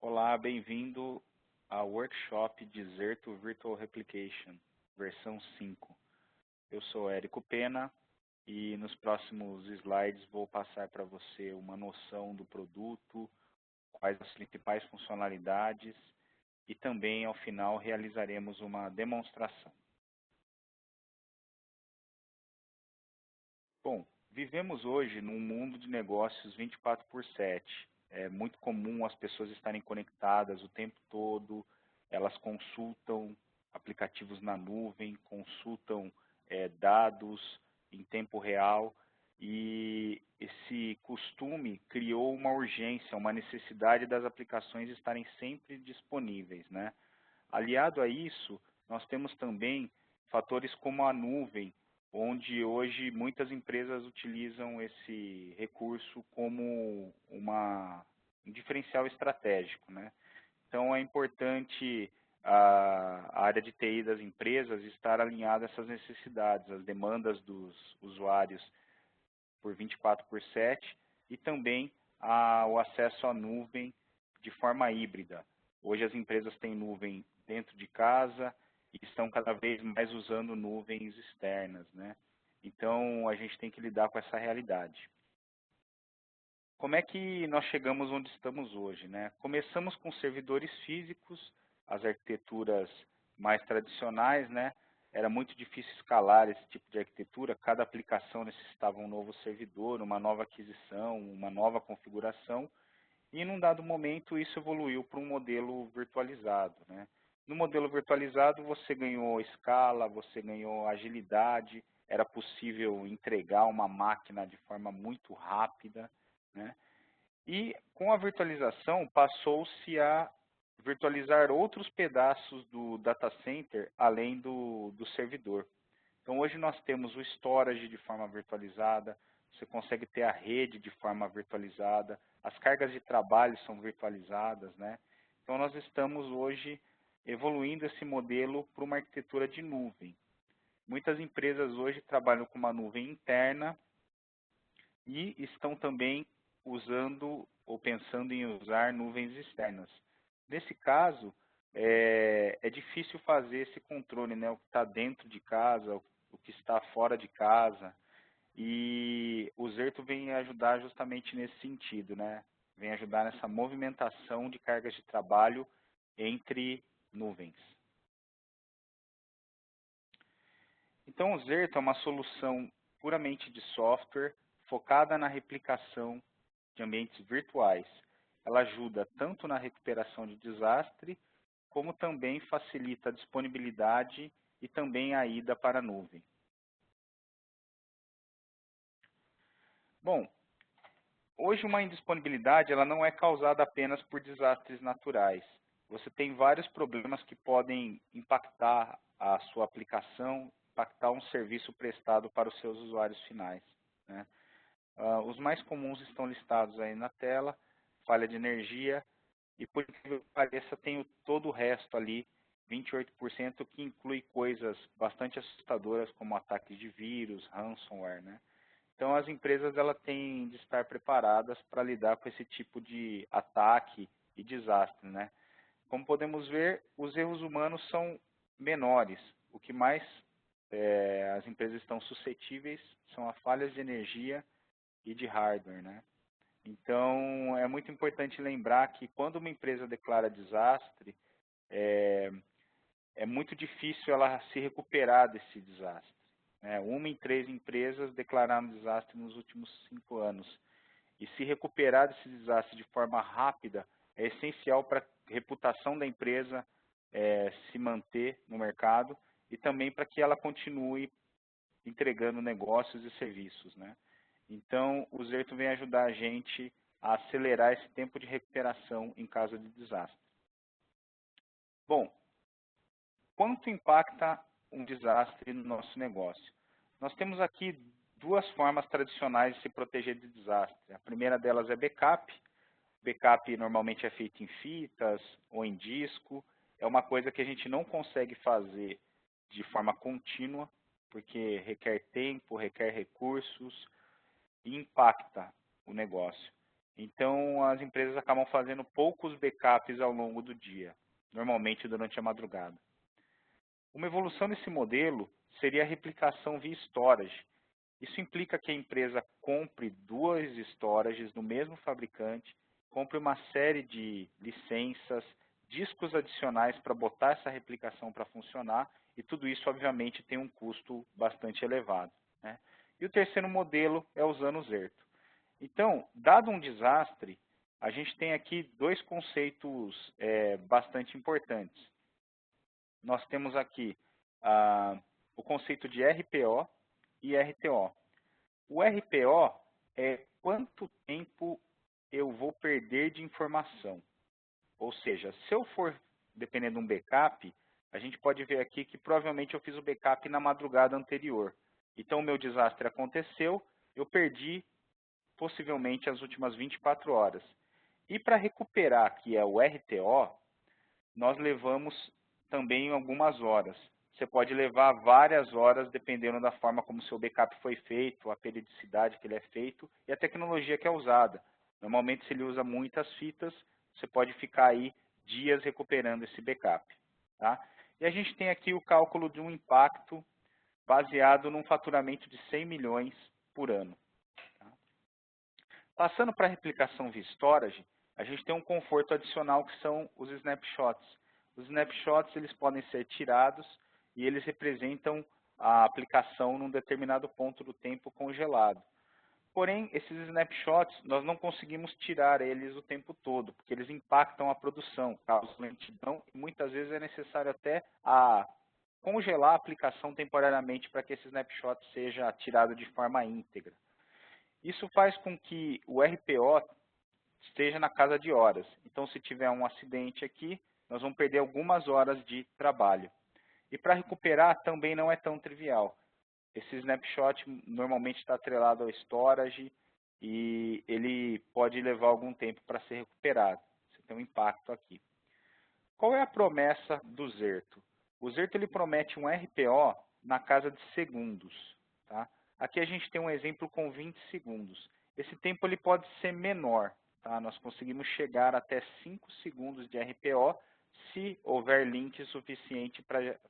Olá, bem-vindo ao workshop de Zerto Virtual Replication, versão 5. Eu sou Érico Pena e nos próximos slides vou passar para você uma noção do produto, quais as principais funcionalidades e também, ao final, realizaremos uma demonstração. Bom, vivemos hoje num mundo de negócios 24/7. É muito comum as pessoas estarem conectadas o tempo todo, elas consultam aplicativos na nuvem, consultam dados em tempo real, e esse costume criou uma urgência, uma necessidade das aplicações estarem sempre disponíveis, né? Aliado a isso, nós temos também fatores como a nuvem, onde hoje muitas empresas utilizam esse recurso como um diferencial estratégico, né? Então é importante a área de TI das empresas estar alinhada a essas necessidades, as demandas dos usuários por 24/7 e também o acesso à nuvem de forma híbrida. Hoje as empresas têm nuvem dentro de casa e estão cada vez mais usando nuvens externas, né? Então a gente tem que lidar com essa realidade. Como é que nós chegamos onde estamos hoje, né? Começamos com servidores físicos, as arquiteturas mais tradicionais, né? Era muito difícil escalar esse tipo de arquitetura, cada aplicação necessitava um novo servidor, uma nova aquisição, uma nova configuração, e num dado momento isso evoluiu para um modelo virtualizado, né? No modelo virtualizado você ganhou escala, você ganhou agilidade, era possível entregar uma máquina de forma muito rápida, né? E com a virtualização passou-se a virtualizar outros pedaços do data center além do servidor. Então hoje nós temos o storage de forma virtualizada, você consegue ter a rede de forma virtualizada, as cargas de trabalho são virtualizadas, né? Então nós estamos hoje evoluindo esse modelo para uma arquitetura de nuvem. Muitas empresas hoje trabalham com uma nuvem interna e estão também usando ou pensando em usar nuvens externas. Nesse caso, é difícil fazer esse controle, né? O que está dentro de casa, o que está fora de casa. E o Zerto vem ajudar justamente nesse sentido, né? Vem ajudar nessa movimentação de cargas de trabalho entre nuvens. Então, o Zerto é uma solução puramente de software, focada na replicação de ambientes virtuais. Ela ajuda tanto na recuperação de desastre, como também facilita a disponibilidade e também a ida para a nuvem. Bom, hoje uma indisponibilidade ela não é causada apenas por desastres naturais. Você tem vários problemas que podem impactar a sua aplicação, impactar um serviço prestado para os seus usuários finais, né? Os mais comuns estão listados aí na tela: falha de energia, e por incrível que pareça, tem todo o resto ali, 28%, que inclui coisas bastante assustadoras como ataques de vírus, ransomware, né? Então as empresas elas têm de estar preparadas para lidar com esse tipo de ataque e desastre, né? Como podemos ver, os erros humanos são menores. O que mais as empresas estão suscetíveis são a falhas de energia e de hardware, né? Então, é muito importante lembrar que quando uma empresa declara desastre, é, é muito difícil ela se recuperar desse desastre, né? 1 em 3 empresas declararam desastre nos últimos 5 anos. E se recuperar desse desastre de forma rápida é essencial para a reputação da empresa se manter no mercado e também para que ela continue entregando negócios e serviços, né? Então, o Zerto vem ajudar a gente a acelerar esse tempo de recuperação em caso de desastre. Bom, quanto impacta um desastre no nosso negócio? Nós temos aqui duas formas tradicionais de se proteger de desastre. A primeira delas é backup. Backup normalmente é feito em fitas ou em disco. É uma coisa que a gente não consegue fazer de forma contínua, porque requer tempo, requer recursos e impacta o negócio. Então, as empresas acabam fazendo poucos backups ao longo do dia, normalmente durante a madrugada. Uma evolução desse modelo seria a replicação via storage. Isso implica que a empresa compre duas storages do mesmo fabricante, compre uma série de licenças, discos adicionais para botar essa replicação para funcionar, e tudo isso, obviamente, tem um custo bastante elevado, né? E o terceiro modelo é usando o Zerto. Então, dado um desastre, a gente tem aqui dois conceitos bastante importantes. Nós temos aqui o conceito de RPO e RTO. O RPO é quanto tempo eu vou perder de informação. Ou seja, se eu for dependendo de um backup, a gente pode ver aqui que provavelmente eu fiz o backup na madrugada anterior. Então, o meu desastre aconteceu, eu perdi possivelmente as últimas 24 horas. E para recuperar, que é o RTO, nós levamos também algumas horas. Você pode levar várias horas, dependendo da forma como o seu backup foi feito, a periodicidade que ele é feito e a tecnologia que é usada. Normalmente, se ele usa muitas fitas, você pode ficar aí dias recuperando esse backup. Tá? E a gente tem aqui o cálculo de um impacto baseado num faturamento de 100 milhões por ano. Tá? Passando para a replicação via storage, a gente tem um conforto adicional que são os snapshots. Os snapshots eles podem ser tirados e eles representam a aplicação num determinado ponto do tempo congelado. Porém, esses snapshots, nós não conseguimos tirar eles o tempo todo, porque eles impactam a produção, causam lentidão, e muitas vezes é necessário até congelar a aplicação temporariamente para que esse snapshot seja tirado de forma íntegra. Isso faz com que o RPO esteja na casa de horas. Então, se tiver um acidente aqui, nós vamos perder algumas horas de trabalho. E para recuperar também não é tão trivial. Esse snapshot normalmente está atrelado ao storage e ele pode levar algum tempo para ser recuperado. Você tem um impacto aqui. Qual é a promessa do Zerto? O Zerto ele promete um RPO na casa de segundos. Tá? Aqui a gente tem um exemplo com 20 segundos. Esse tempo ele pode ser menor. Tá? Nós conseguimos chegar até 5 segundos de RPO se houver link suficiente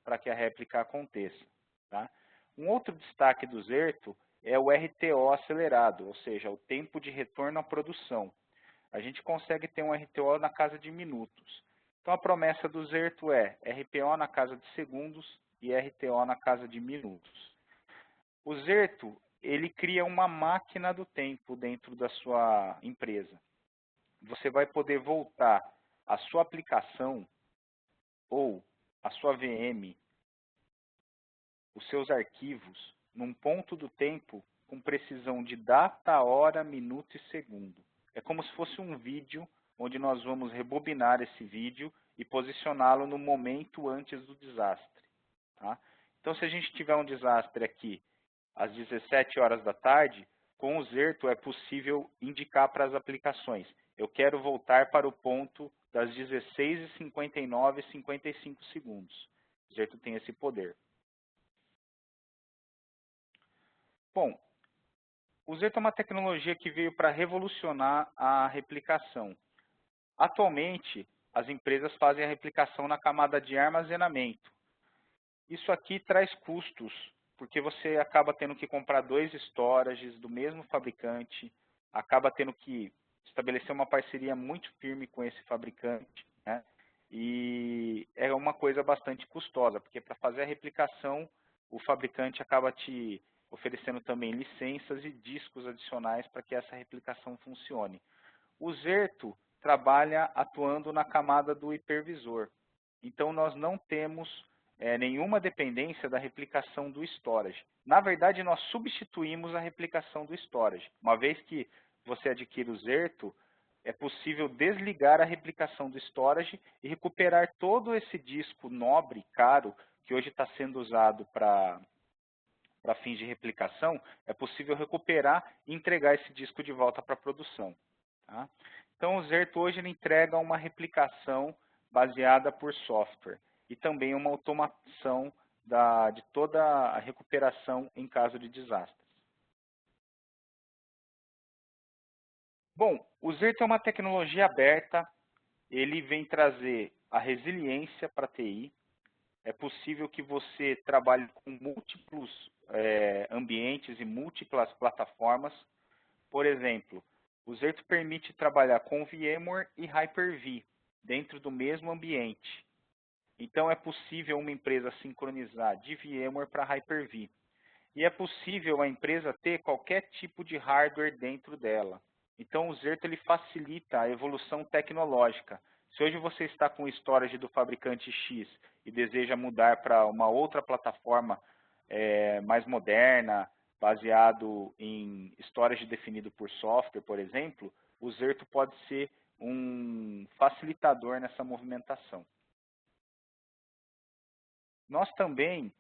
para que a réplica aconteça. Tá? Um outro destaque do Zerto é o RTO acelerado, ou seja, o tempo de retorno à produção. A gente consegue ter um RTO na casa de minutos. Então, a promessa do Zerto é RPO na casa de segundos e RTO na casa de minutos. O Zerto, ele cria uma máquina do tempo dentro da sua empresa. Você vai poder voltar a sua aplicação ou a sua VM, os seus arquivos, num ponto do tempo com precisão de data, hora, minuto e segundo. É como se fosse um vídeo onde nós vamos rebobinar esse vídeo e posicioná-lo no momento antes do desastre. Tá? Então, se a gente tiver um desastre aqui às 17 horas da tarde, com o Zerto é possível indicar para as aplicações: eu quero voltar para o ponto das 16h59 e 55 segundos. O Zerto tem esse poder. Bom, o Zerto é uma tecnologia que veio para revolucionar a replicação. Atualmente, as empresas fazem a replicação na camada de armazenamento. Isso aqui traz custos, porque você acaba tendo que comprar dois storages do mesmo fabricante, acaba tendo que estabelecer uma parceria muito firme com esse fabricante, né? E é uma coisa bastante custosa, porque para fazer a replicação, o fabricante acaba te oferecendo também licenças e discos adicionais para que essa replicação funcione. O Zerto trabalha atuando na camada do hipervisor. Então, nós não temos nenhuma dependência da replicação do storage. Na verdade, nós substituímos a replicação do storage. Uma vez que você adquire o Zerto, é possível desligar a replicação do storage e recuperar todo esse disco nobre, caro, que hoje está sendo usado para fins de replicação. É possível recuperar e entregar esse disco de volta para a produção. Tá? Então, o Zerto hoje ele entrega uma replicação baseada por software e também uma automação de toda a recuperação em caso de desastres. Bom, o Zerto é uma tecnologia aberta, ele vem trazer a resiliência para a TI. É possível que você trabalhe com múltiplos ambientes e múltiplas plataformas. Por exemplo, o Zerto permite trabalhar com VMware e Hyper-V dentro do mesmo ambiente. Então, é possível uma empresa sincronizar de VMware para Hyper-V. E é possível a empresa ter qualquer tipo de hardware dentro dela. Então, o Zerto ele facilita a evolução tecnológica. Se hoje você está com o storage do fabricante X e deseja mudar para uma outra plataforma mais moderna, baseado em storage definido por software, por exemplo, o Zerto pode ser um facilitador nessa movimentação. Nós também,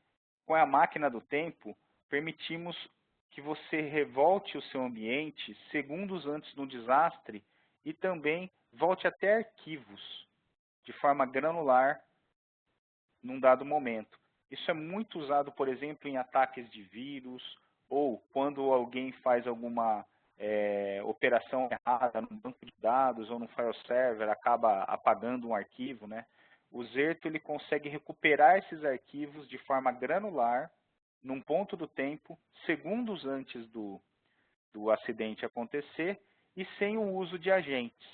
com a máquina do tempo, permitimos que você revolte o seu ambiente segundos antes do desastre e também volte até arquivos de forma granular num dado momento. Isso é muito usado, por exemplo, em ataques de vírus ou quando alguém faz alguma operação errada num banco de dados ou num file server, acaba apagando um arquivo, né? O Zerto ele consegue recuperar esses arquivos de forma granular, num ponto do tempo, segundos antes do acidente acontecer e sem o uso de agentes.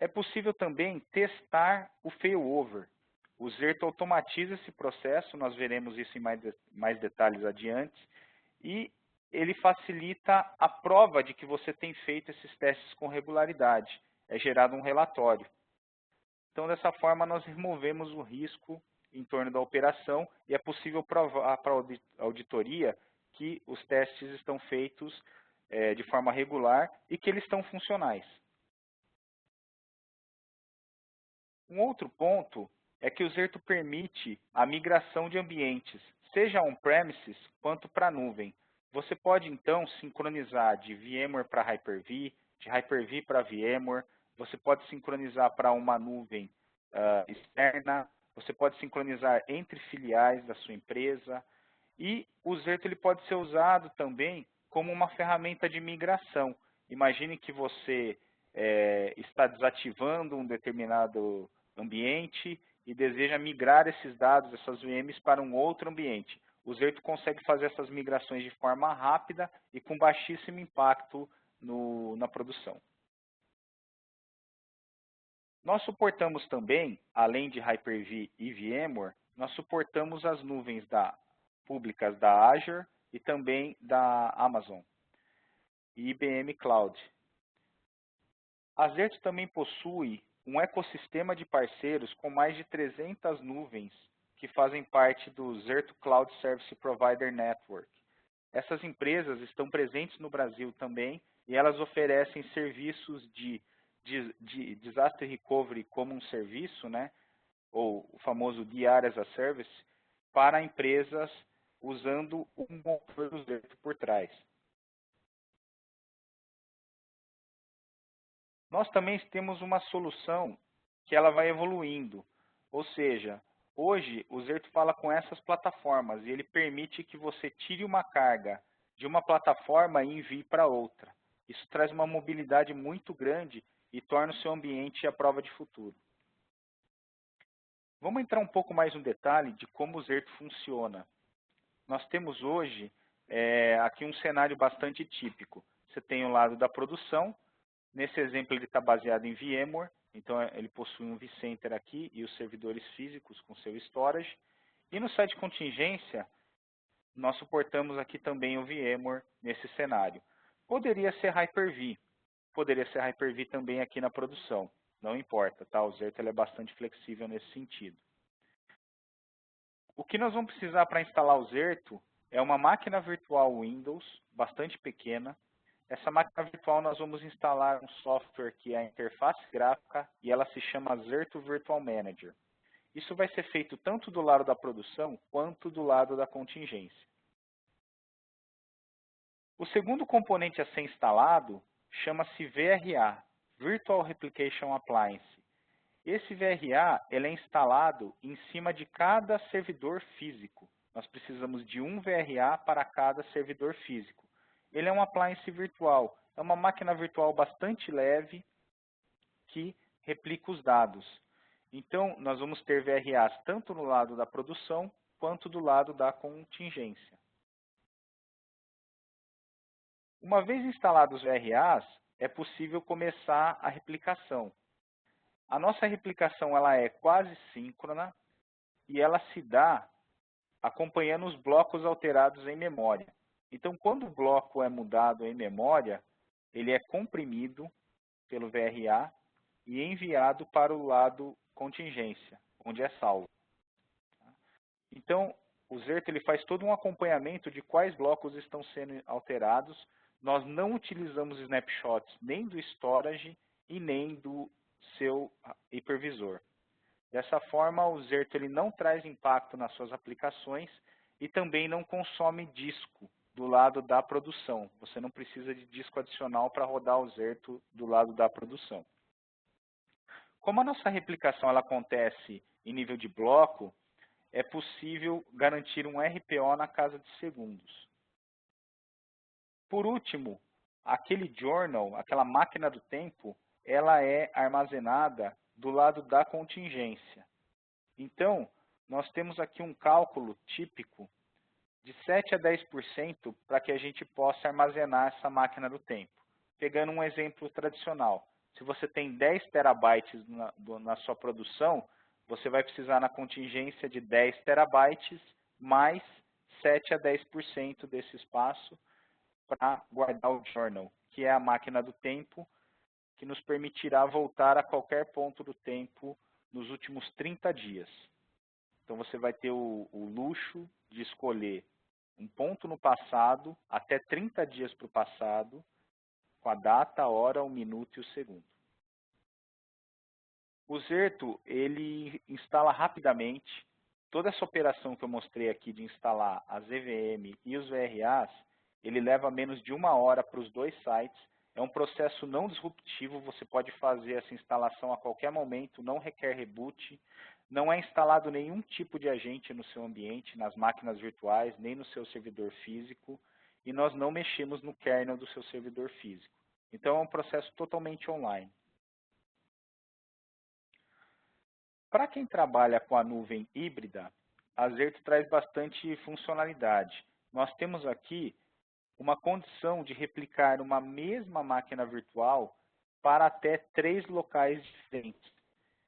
É possível também testar o failover. O Zerto automatiza esse processo, nós veremos isso em mais detalhes adiante, e ele facilita a prova de que você tem feito esses testes com regularidade. É gerado um relatório. Então, dessa forma, nós removemos o risco em torno da operação e é possível provar para a auditoria que os testes estão feitos de forma regular e que eles estão funcionais. Um outro ponto é que o Zerto permite a migração de ambientes, seja on-premises quanto para a nuvem. Você pode, então, sincronizar de VMware para Hyper-V, de Hyper-V para VMware, você pode sincronizar para uma nuvem externa, você pode sincronizar entre filiais da sua empresa, e o Zerto ele pode ser usado também como uma ferramenta de migração. Imagine que você está desativando um determinado ambiente e deseja migrar esses dados, essas VMs, para um outro ambiente. O Zerto consegue fazer essas migrações de forma rápida e com baixíssimo impacto na produção. Nós suportamos também, além de Hyper-V e VMware, nós suportamos as nuvens públicas da Azure e também da Amazon e IBM Cloud. A Zerto também possui um ecossistema de parceiros com mais de 300 nuvens que fazem parte do Zerto Cloud Service Provider Network. Essas empresas estão presentes no Brasil também e elas oferecem serviços de Disaster Recovery como um serviço, né, ou o famoso DR as a Service, para empresas usando um motor do Zerto por trás. Nós também temos uma solução que ela vai evoluindo, ou seja, hoje o Zerto fala com essas plataformas e ele permite que você tire uma carga de uma plataforma e envie para outra. Isso traz uma mobilidade muito grande e torna o seu ambiente à prova de futuro. Vamos entrar um pouco mais no detalhe de como o Zerto funciona. Nós temos hoje aqui um cenário bastante típico. Você tem o lado da produção. Nesse exemplo, ele está baseado em VMware, então ele possui um vCenter aqui e os servidores físicos com seu storage. E no site contingência, nós suportamos aqui também o VMware nesse cenário. Poderia ser Hyper-V, poderia ser Hyper-V também aqui na produção, não importa, tá? O Zerto é bastante flexível nesse sentido. O que nós vamos precisar para instalar o Zerto é uma máquina virtual Windows, bastante pequena. Essa máquina virtual nós vamos instalar um software que é a interface gráfica e ela se chama Zerto Virtual Manager. Isso vai ser feito tanto do lado da produção quanto do lado da contingência. O segundo componente a ser instalado chama-se VRA, Virtual Replication Appliance. Esse VRA ele é instalado em cima de cada servidor físico. Nós precisamos de um VRA para cada servidor físico. Ele é um appliance virtual, é uma máquina virtual bastante leve que replica os dados. Então, nós vamos ter VRAs tanto no lado da produção quanto do lado da contingência. Uma vez instalados os VRAs, é possível começar a replicação. A nossa replicação ela é quase síncrona e ela se dá acompanhando os blocos alterados em memória. Então, quando o bloco é mudado em memória, ele é comprimido pelo VRA e enviado para o lado contingência, onde é salvo. Então, o Zerto ele faz todo um acompanhamento de quais blocos estão sendo alterados. Nós não utilizamos snapshots nem do storage e nem do seu hipervisor. Dessa forma, o Zerto ele não traz impacto nas suas aplicações e também não consome disco do lado da produção. Você não precisa de disco adicional para rodar o Zerto do lado da produção. Como a nossa replicação ela acontece em nível de bloco, é possível garantir um RPO na casa de segundos. Por último, aquele journal, aquela máquina do tempo, ela é armazenada do lado da contingência. Então, nós temos aqui um cálculo típico de 7 a 10% para que a gente possa armazenar essa máquina do tempo. Pegando um exemplo tradicional, se você tem 10 terabytes na sua produção, você vai precisar na contingência de 10 terabytes mais 7 a 10% desse espaço para guardar o journal, que é a máquina do tempo, que nos permitirá voltar a qualquer ponto do tempo nos últimos 30 dias. Então você vai ter o luxo de escolher um ponto no passado, até 30 dias para o passado, com a data, a hora, o minuto e o segundo. O Zerto, ele instala rapidamente. Toda essa operação que eu mostrei aqui de instalar as EVM e os VRAs, ele leva menos de 1 hora para os dois sites. É um processo não disruptivo, você pode fazer essa instalação a qualquer momento, não requer reboot, não é instalado nenhum tipo de agente no seu ambiente, nas máquinas virtuais, nem no seu servidor físico, e nós não mexemos no kernel do seu servidor físico. Então é um processo totalmente online. Para quem trabalha com a nuvem híbrida, a Zerto traz bastante funcionalidade. Nós temos aqui uma condição de replicar uma mesma máquina virtual para até 3 locais diferentes.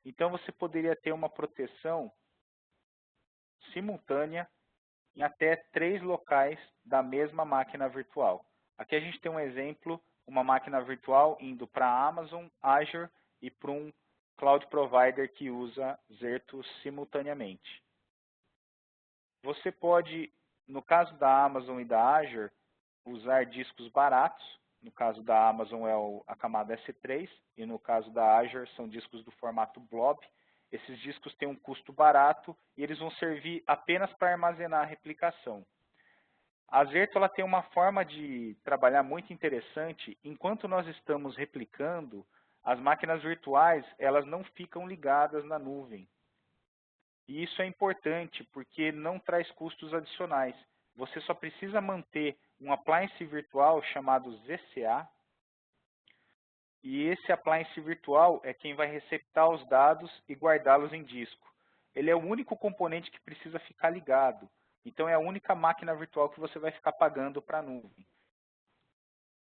Então, você poderia ter uma proteção simultânea em até 3 locais da mesma máquina virtual. Aqui a gente tem um exemplo, uma máquina virtual indo para a Amazon, Azure e para um cloud provider que usa Zerto simultaneamente. Você pode, no caso da Amazon e da Azure, usar discos baratos. No caso da Amazon é a camada S3 e no caso da Azure são discos do formato blob. Esses discos têm um custo barato e eles vão servir apenas para armazenar a replicação. A Zerto ela tem uma forma de trabalhar muito interessante. Enquanto nós estamos replicando, as máquinas virtuais elas não ficam ligadas na nuvem. E isso é importante porque não traz custos adicionais. Você só precisa manter um appliance virtual chamado ZCA. E esse appliance virtual é quem vai receptar os dados e guardá-los em disco. Ele é o único componente que precisa ficar ligado. Então é a única máquina virtual que você vai ficar pagando para a nuvem.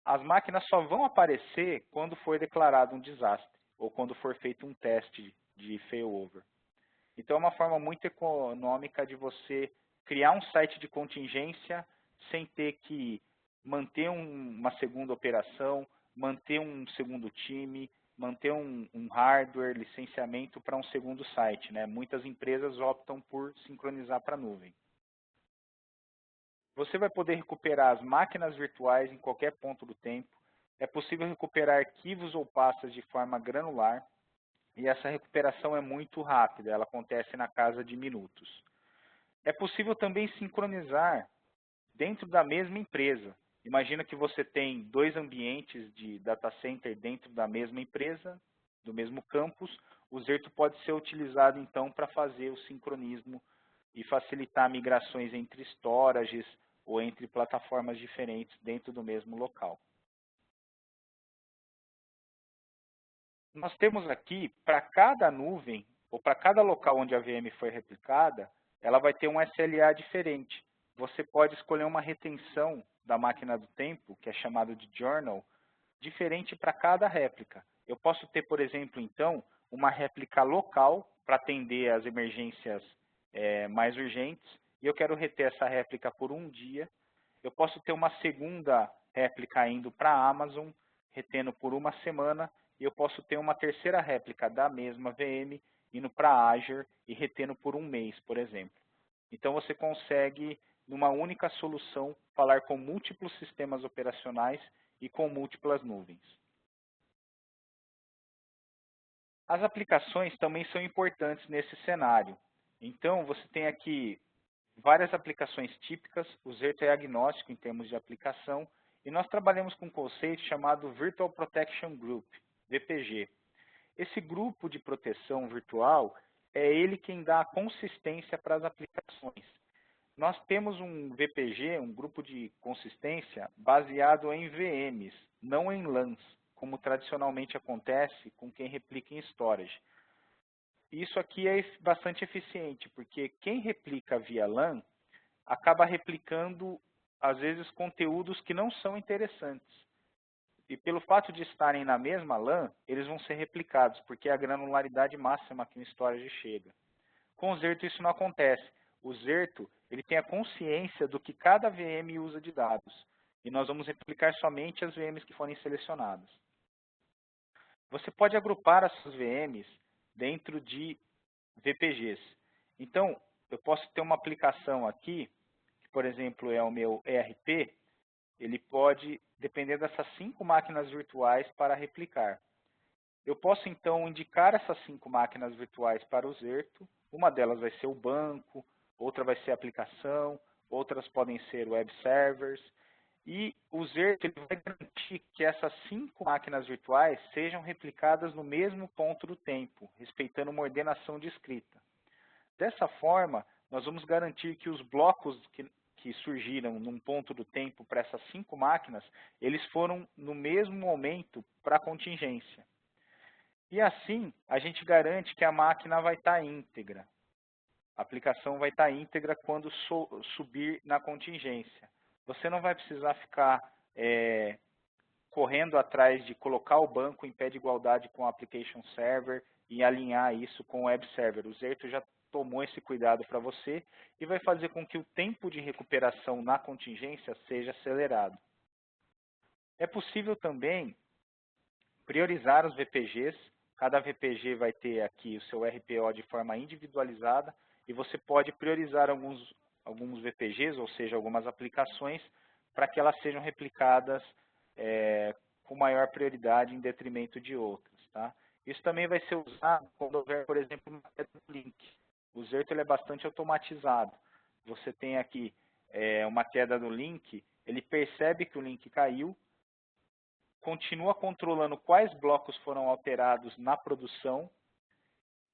As máquinas só vão aparecer quando for declarado um desastre ou quando for feito um teste de failover. Então é uma forma muito econômica de você criar um site de contingência sem ter que manter uma segunda operação, manter um segundo time, manter um hardware, licenciamento para um segundo site, né? Muitas empresas optam por sincronizar para a nuvem. Você vai poder recuperar as máquinas virtuais em qualquer ponto do tempo. É possível recuperar arquivos ou pastas de forma granular. E essa recuperação é muito rápida, ela acontece na casa de minutos. É possível também sincronizar dentro da mesma empresa. Imagina que você tem 2 ambientes de data center dentro da mesma empresa, do mesmo campus. O Zerto pode ser utilizado, então, para fazer o sincronismo e facilitar migrações entre storages ou entre plataformas diferentes dentro do mesmo local. nós temos aqui, para cada nuvem, ou para cada local onde a VM foi replicada, ela vai ter um SLA diferente. Você pode escolher uma retenção da máquina do tempo, que é chamado de journal, diferente para cada réplica. Eu posso ter, por exemplo, então, uma réplica local para atender as emergências mais urgentes, e eu quero reter essa réplica por um dia. Eu posso ter uma segunda réplica indo para a Amazon, retendo por uma semana, e eu posso ter uma terceira réplica da mesma VM indo para a Azure e retendo por um mês, por exemplo. Então você consegue, numa única solução, falar com múltiplos sistemas operacionais e com múltiplas nuvens. As aplicações também são importantes nesse cenário. Então você tem aqui várias aplicações típicas, o Zerto é agnóstico em termos de aplicação, e nós trabalhamos com um conceito chamado Virtual Protection Group, VPG. Esse grupo de proteção virtual é ele quem dá a consistência para as aplicações. Nós temos um VPG, um grupo de consistência, baseado em VMs, não em LANs, como tradicionalmente acontece com quem replica em storage. Isso aqui é bastante eficiente, porque quem replica via LAN acaba replicando, às vezes, conteúdos que não são interessantes. E pelo fato de estarem na mesma LAN, eles vão ser replicados, porque é a granularidade máxima que o storage chega. Com o Zerto isso não acontece. O Zerto ele tem a consciência do que cada VM usa de dados. E nós vamos replicar somente as VMs que forem selecionadas. Você pode agrupar as suas VMs dentro de VPGs. Então, eu posso ter uma aplicação aqui, que por exemplo é o meu ERP, ele pode depender dessas 5 máquinas virtuais para replicar. Eu posso então indicar essas 5 máquinas virtuais para o Zerto. Uma delas vai ser o banco, outra vai ser a aplicação, outras podem ser web servers. E o Zerto ele vai garantir que essas 5 máquinas virtuais sejam replicadas no mesmo ponto do tempo, respeitando uma ordenação discrita. Dessa forma, nós vamos garantir que os blocos que surgiram num ponto do tempo para essas 5 máquinas, eles foram no mesmo momento para a contingência. E assim, a gente garante que a máquina vai estar íntegra. A aplicação vai estar íntegra quando subir na contingência. Você não vai precisar ficar correndo atrás de colocar o banco em pé de igualdade com o Application Server e alinhar isso com o Web Server. O Zerto já tomou esse cuidado para você e vai fazer com que o tempo de recuperação na contingência seja acelerado. É possível também priorizar os VPGs. Cada VPG vai ter aqui o seu RPO de forma individualizada e você pode priorizar alguns VPGs, ou seja, algumas aplicações, para que elas sejam replicadas com maior prioridade em detrimento de outras. Tá? Isso também vai ser usado quando houver, por exemplo, uma queda do link. O Zerto ele é bastante automatizado. Você tem aqui uma queda do link, ele percebe que o link caiu, continua controlando quais blocos foram alterados na produção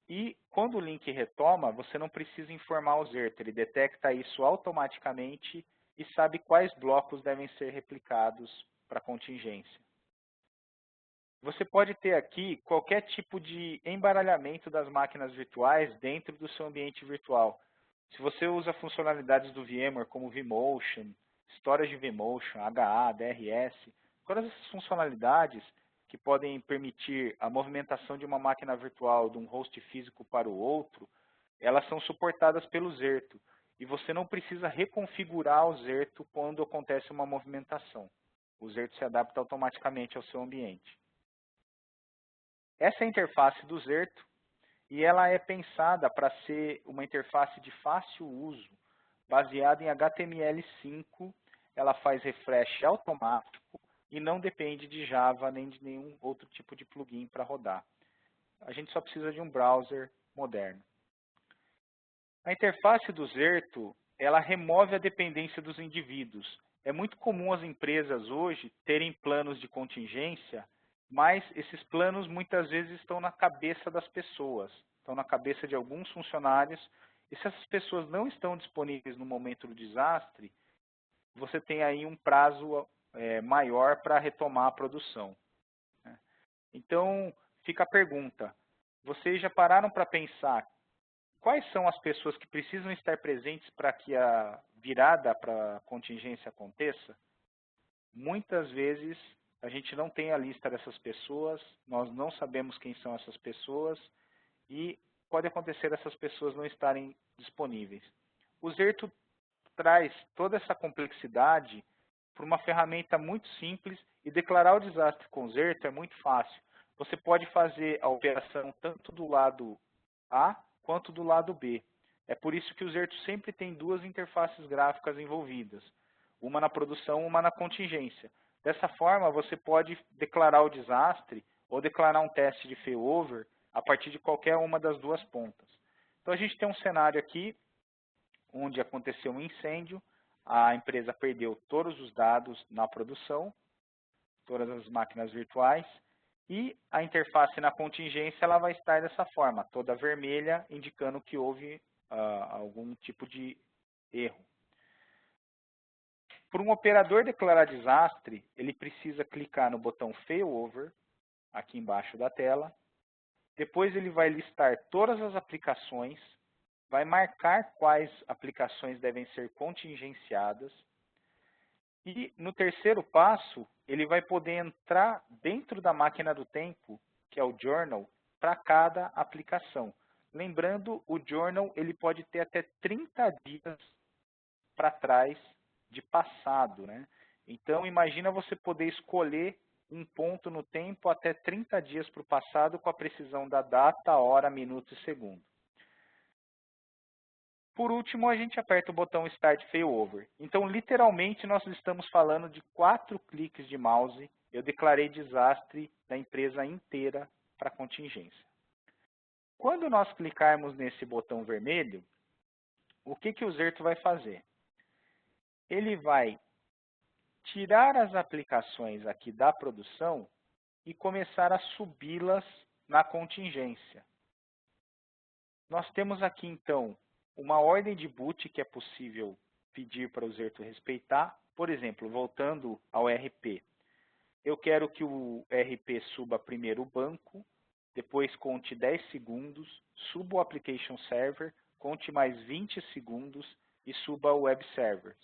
e quando o link retoma, você não precisa informar o Zerto, ele detecta isso automaticamente e sabe quais blocos devem ser replicados para contingência. Você pode ter aqui qualquer tipo de embaralhamento das máquinas virtuais dentro do seu ambiente virtual. Se você usa funcionalidades do VMware como vMotion, Storage vMotion, HA, DRS, todas essas funcionalidades que podem permitir a movimentação de uma máquina virtual de um host físico para o outro, elas são suportadas pelo Zerto. E você não precisa reconfigurar o Zerto quando acontece uma movimentação. O Zerto se adapta automaticamente ao seu ambiente. Essa é a interface do Zerto e ela é pensada para ser uma interface de fácil uso, baseada em HTML5, ela faz refresh automático e não depende de Java nem de nenhum outro tipo de plugin para rodar. A gente só precisa de um browser moderno. A interface do Zerto, ela remove a dependência dos indivíduos. É muito comum as empresas hoje terem planos de contingência, mas esses planos muitas vezes estão na cabeça das pessoas, estão na cabeça de alguns funcionários, e se essas pessoas não estão disponíveis no momento do desastre, você tem aí um prazo maior para retomar a produção. Então, fica a pergunta. Vocês já pararam para pensar quais são as pessoas que precisam estar presentes para que a virada para a contingência aconteça? Muitas vezes a gente não tem a lista dessas pessoas, nós não sabemos quem são essas pessoas e pode acontecer essas pessoas não estarem disponíveis. O Zerto traz toda essa complexidade para uma ferramenta muito simples e declarar o desastre com o Zerto é muito fácil. Você pode fazer a operação tanto do lado A quanto do lado B. É por isso que o Zerto sempre tem duas interfaces gráficas envolvidas, uma na produção, uma na contingência. Dessa forma, você pode declarar o desastre ou declarar um teste de failover a partir de qualquer uma das duas pontas. Então, a gente tem um cenário aqui onde aconteceu um incêndio, a empresa perdeu todos os dados na produção, todas as máquinas virtuais, e a interface na contingência ela vai estar dessa forma, toda vermelha, indicando que houve algum tipo de erro. Para um operador declarar desastre, ele precisa clicar no botão Failover, aqui embaixo da tela. Depois ele vai listar todas as aplicações, vai marcar quais aplicações devem ser contingenciadas. E no terceiro passo, ele vai poder entrar dentro da máquina do tempo, que é o Journal, para cada aplicação. Lembrando, o Journal ele pode ter até 30 dias para trás de passado, né? Então, imagina você poder escolher um ponto no tempo até 30 dias para o passado com a precisão da data, hora, minuto e segundo. Por último, a gente aperta o botão Start Failover. Então, literalmente, nós estamos falando de 4 cliques de mouse. Eu declarei desastre da empresa inteira para contingência. Quando nós clicarmos nesse botão vermelho, o que o Zerto vai fazer? Ele vai tirar as aplicações aqui da produção e começar a subi-las na contingência. Nós temos aqui, então, uma ordem de boot que é possível pedir para o Zerto respeitar. Por exemplo, voltando ao RP, eu quero que o RP suba primeiro o banco, depois conte 10 segundos, suba o Application Server, conte mais 20 segundos e suba o Web Servers.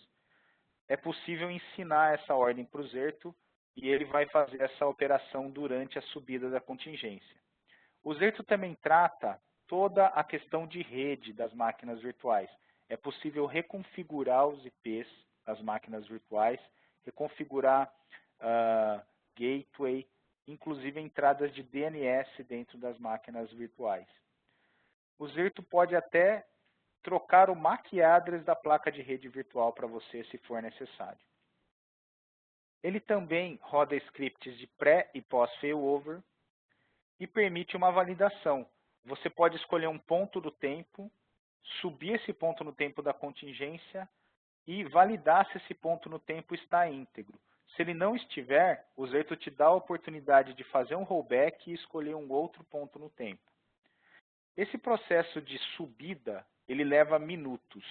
É possível ensinar essa ordem para o Zerto e ele vai fazer essa operação durante a subida da contingência. O Zerto também trata toda a questão de rede das máquinas virtuais. É possível reconfigurar os IPs das máquinas virtuais, reconfigurar gateway, inclusive entradas de DNS dentro das máquinas virtuais. O Zerto pode até trocar o MAC address da placa de rede virtual para você, se for necessário. Ele também roda scripts de pré e pós-failover e permite uma validação. Você pode escolher um ponto do tempo, subir esse ponto no tempo da contingência e validar se esse ponto no tempo está íntegro. Se ele não estiver, o Zerto te dá a oportunidade de fazer um rollback e escolher um outro ponto no tempo. Esse processo de subida, ele leva minutos.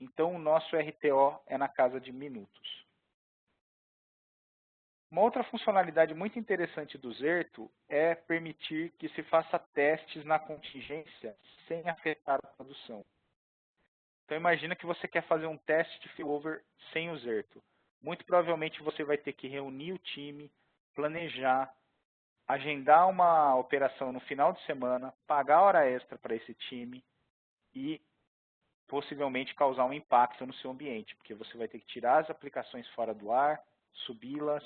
Então, o nosso RTO é na casa de minutos. Uma outra funcionalidade muito interessante do Zerto é permitir que se faça testes na contingência sem afetar a produção. Então, imagina que você quer fazer um teste de failover sem o Zerto. Muito provavelmente você vai ter que reunir o time, planejar, agendar uma operação no final de semana, pagar hora extra para esse time e possivelmente causar um impacto no seu ambiente, porque você vai ter que tirar as aplicações fora do ar, subi-las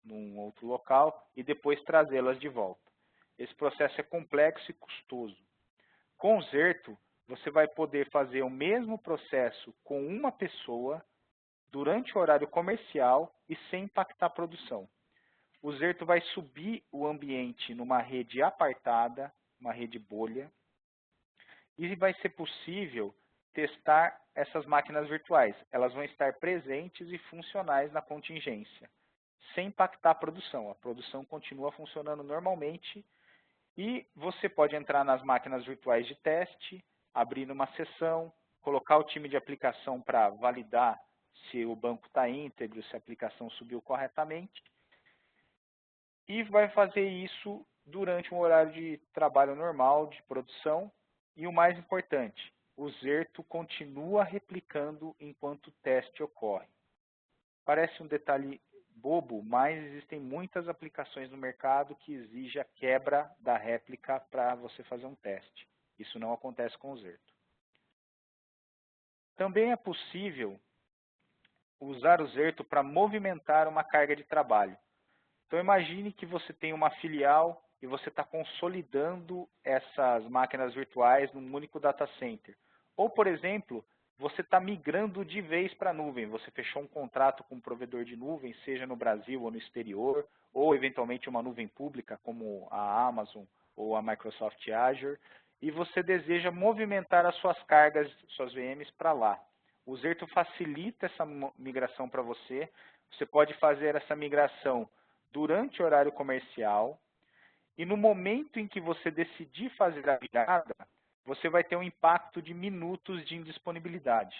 num outro local e depois trazê-las de volta. Esse processo é complexo e custoso. Com o Zerto, você vai poder fazer o mesmo processo com uma pessoa durante o horário comercial e sem impactar a produção. O Zerto vai subir o ambiente numa rede apartada, uma rede bolha, e vai ser possível testar essas máquinas virtuais. Elas vão estar presentes e funcionais na contingência, sem impactar a produção. A produção continua funcionando normalmente e você pode entrar nas máquinas virtuais de teste, abrir uma sessão, colocar o time de aplicação para validar se o banco está íntegro, se a aplicação subiu corretamente, e vai fazer isso durante um horário de trabalho normal, de produção. E o mais importante, o Zerto continua replicando enquanto o teste ocorre. Parece um detalhe bobo, mas existem muitas aplicações no mercado que exigem a quebra da réplica para você fazer um teste. Isso não acontece com o Zerto. Também é possível usar o Zerto para movimentar uma carga de trabalho. Então imagine que você tem uma filial e você está consolidando essas máquinas virtuais num único data center. Ou, por exemplo, você está migrando de vez para a nuvem. Você fechou um contrato com um provedor de nuvem, seja no Brasil ou no exterior, ou eventualmente uma nuvem pública como a Amazon ou a Microsoft Azure, e você deseja movimentar as suas cargas, suas VMs para lá. O Zerto facilita essa migração para você. Você pode fazer essa migração durante o horário comercial, e no momento em que você decidir fazer a virada, você vai ter um impacto de minutos de indisponibilidade.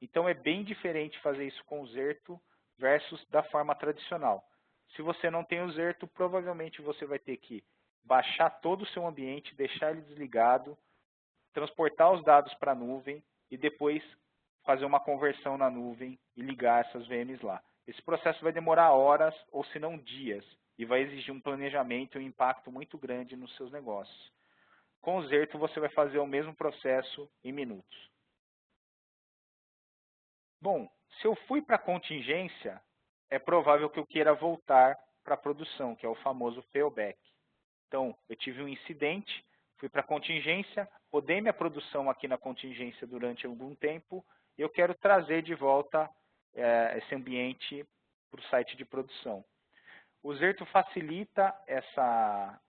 Então é bem diferente fazer isso com o Zerto versus da forma tradicional. Se você não tem o Zerto, provavelmente você vai ter que baixar todo o seu ambiente, deixar ele desligado, transportar os dados para a nuvem e depois fazer uma conversão na nuvem e ligar essas VMs lá. Esse processo vai demorar horas ou se não dias e vai exigir um planejamento e um impacto muito grande nos seus negócios. Com o Zerto você vai fazer o mesmo processo em minutos. Bom, se eu fui para a contingência, é provável que eu queira voltar para a produção, que é o famoso failback. Então, eu tive um incidente, fui para a contingência, rodei minha produção aqui na contingência durante algum tempo, e eu quero trazer de volta esse ambiente para o site de produção. O Zerto facilita essa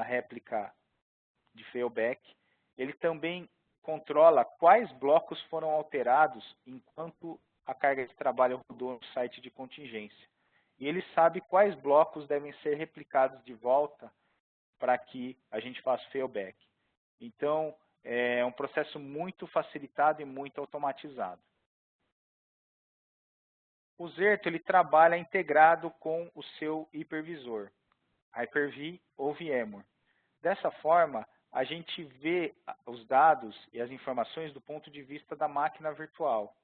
réplica de failback. Ele também controla quais blocos foram alterados enquanto a carga de trabalho rodou no site de contingência. E ele sabe quais blocos devem ser replicados de volta para que a gente faça failback. Então, é um processo muito facilitado e muito automatizado. O Zerto ele trabalha integrado com o seu hipervisor, Hyper-V ou VMware. Dessa forma, a gente vê os dados e as informações do ponto de vista da máquina virtual.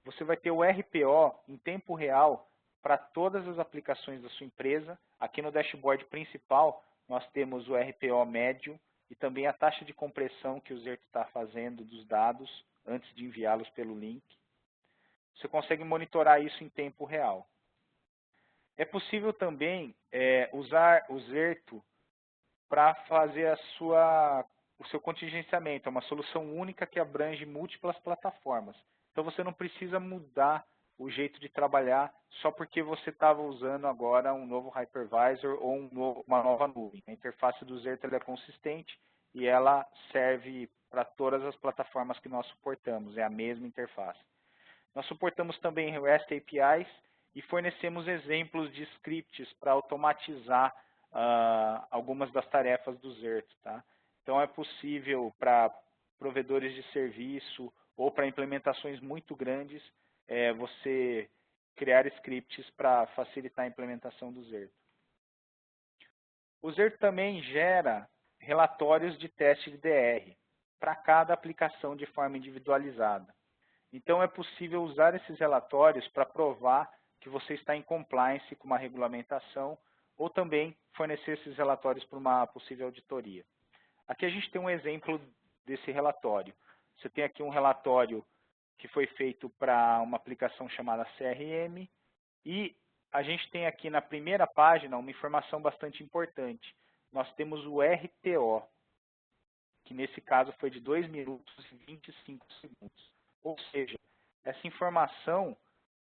Você vai ter o RPO em tempo real para todas as aplicações da sua empresa. Aqui no dashboard principal, nós temos o RPO médio e também a taxa de compressão que o Zerto está fazendo dos dados antes de enviá-los pelo link. Você consegue monitorar isso em tempo real. É possível também usar o Zerto para fazer o seu contingenciamento. É uma solução única que abrange múltiplas plataformas. Então você não precisa mudar o jeito de trabalhar só porque você estava usando agora um novo hypervisor ou uma nova nuvem. A interface do Zerto é consistente e ela serve para todas as plataformas que nós suportamos. É a mesma interface. Nós suportamos também REST APIs e fornecemos exemplos de scripts para automatizar algumas das tarefas do Zerto. Tá? Então é possível para provedores de serviço ou para implementações muito grandes você criar scripts para facilitar a implementação do Zerto. O Zerto também gera relatórios de teste de DR para cada aplicação de forma individualizada. Então é possível usar esses relatórios para provar que você está em compliance com uma regulamentação ou também fornecer esses relatórios para uma possível auditoria. Aqui a gente tem um exemplo desse relatório. Você tem aqui um relatório que foi feito para uma aplicação chamada CRM e a gente tem aqui na primeira página uma informação bastante importante. Nós temos o RTO, que nesse caso foi de 2 minutos e 25 segundos. Ou seja, essa informação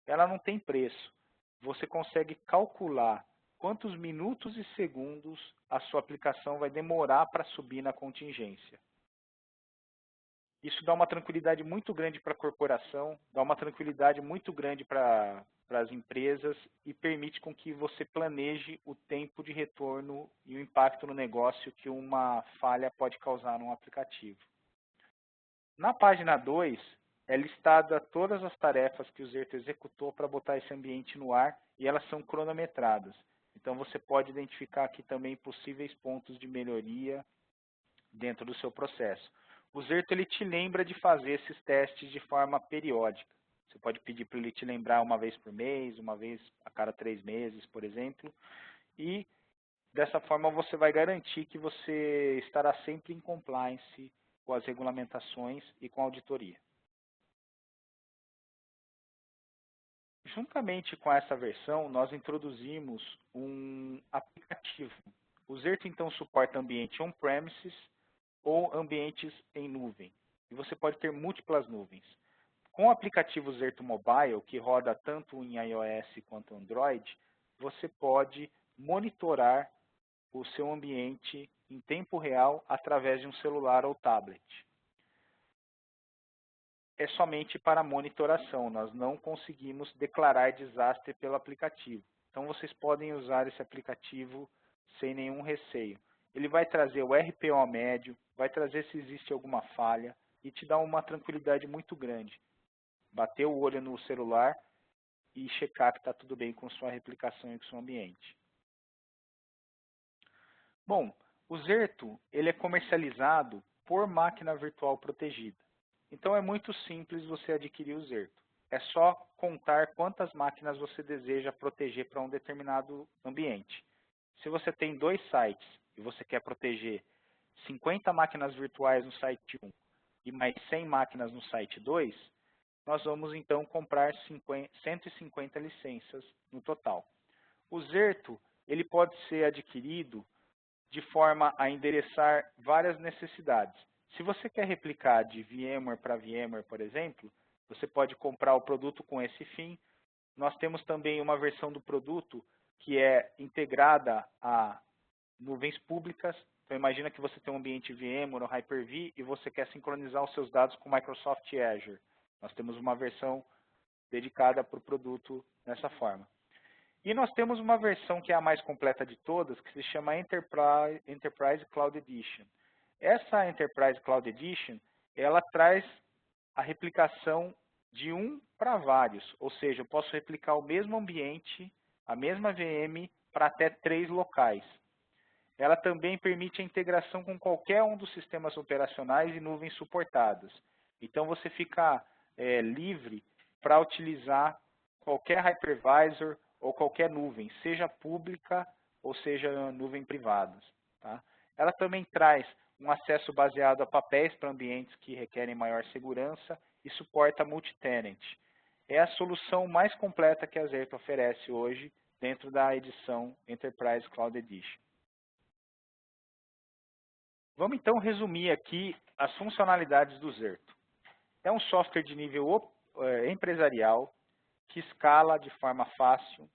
ela não tem preço. Você consegue calcular quantos minutos e segundos a sua aplicação vai demorar para subir na contingência. Isso dá uma tranquilidade muito grande para a corporação, dá uma tranquilidade muito grande para as empresas e permite com que você planeje o tempo de retorno e o impacto no negócio que uma falha pode causar num aplicativo. Na página 2, é listada todas as tarefas que o Zerto executou para botar esse ambiente no ar e elas são cronometradas. Então, você pode identificar aqui também possíveis pontos de melhoria dentro do seu processo. O Zerto ele te lembra de fazer esses testes de forma periódica. Você pode pedir para ele te lembrar uma vez por mês, uma vez a cada 3 meses, por exemplo. E dessa forma você vai garantir que você estará sempre em compliance com as regulamentações e com a auditoria. Juntamente com essa versão, nós introduzimos um aplicativo. O Zerto, então, suporta ambiente on-premises ou ambientes em nuvem. E você pode ter múltiplas nuvens. Com o aplicativo Zerto Mobile, que roda tanto em iOS quanto Android, você pode monitorar o seu ambiente em tempo real através de um celular ou tablet. É somente para monitoração, nós não conseguimos declarar desastre pelo aplicativo. Então vocês podem usar esse aplicativo sem nenhum receio. Ele vai trazer o RPO médio, vai trazer se existe alguma falha e te dá uma tranquilidade muito grande. Bater o olho no celular e checar que está tudo bem com sua replicação e com o seu ambiente. Bom, o Zerto ele é comercializado por máquina virtual protegida. Então é muito simples você adquirir o Zerto. É só contar quantas máquinas você deseja proteger para um determinado ambiente. Se você tem 2 sites e você quer proteger 50 máquinas virtuais no site 1 e mais 100 máquinas no site 2, nós vamos então comprar 150 licenças no total. O Zerto ele pode ser adquirido de forma a endereçar várias necessidades. Se você quer replicar de VMware para VMware, por exemplo, você pode comprar o produto com esse fim. Nós temos também uma versão do produto que é integrada a nuvens públicas. Então, imagina que você tem um ambiente VMware ou Hyper-V e você quer sincronizar os seus dados com o Microsoft Azure. Nós temos uma versão dedicada para o produto dessa forma. E nós temos uma versão que é a mais completa de todas, que se chama Enterprise Cloud Edition. Essa Enterprise Cloud Edition, ela traz a replicação de 1 para vários, ou seja, eu posso replicar o mesmo ambiente, a mesma VM, para até 3 locais. Ela também permite a integração com qualquer um dos sistemas operacionais e nuvens suportadas. Então você fica livre para utilizar qualquer hypervisor ou qualquer nuvem, seja pública ou seja nuvem privadas. Tá? Ela também traz um acesso baseado a papéis para ambientes que requerem maior segurança e suporta multi-tenant. É a solução mais completa que a Zerto oferece hoje dentro da edição Enterprise Cloud Edition. Vamos então resumir aqui as funcionalidades do Zerto. É um software de nível empresarial que escala de forma fácil,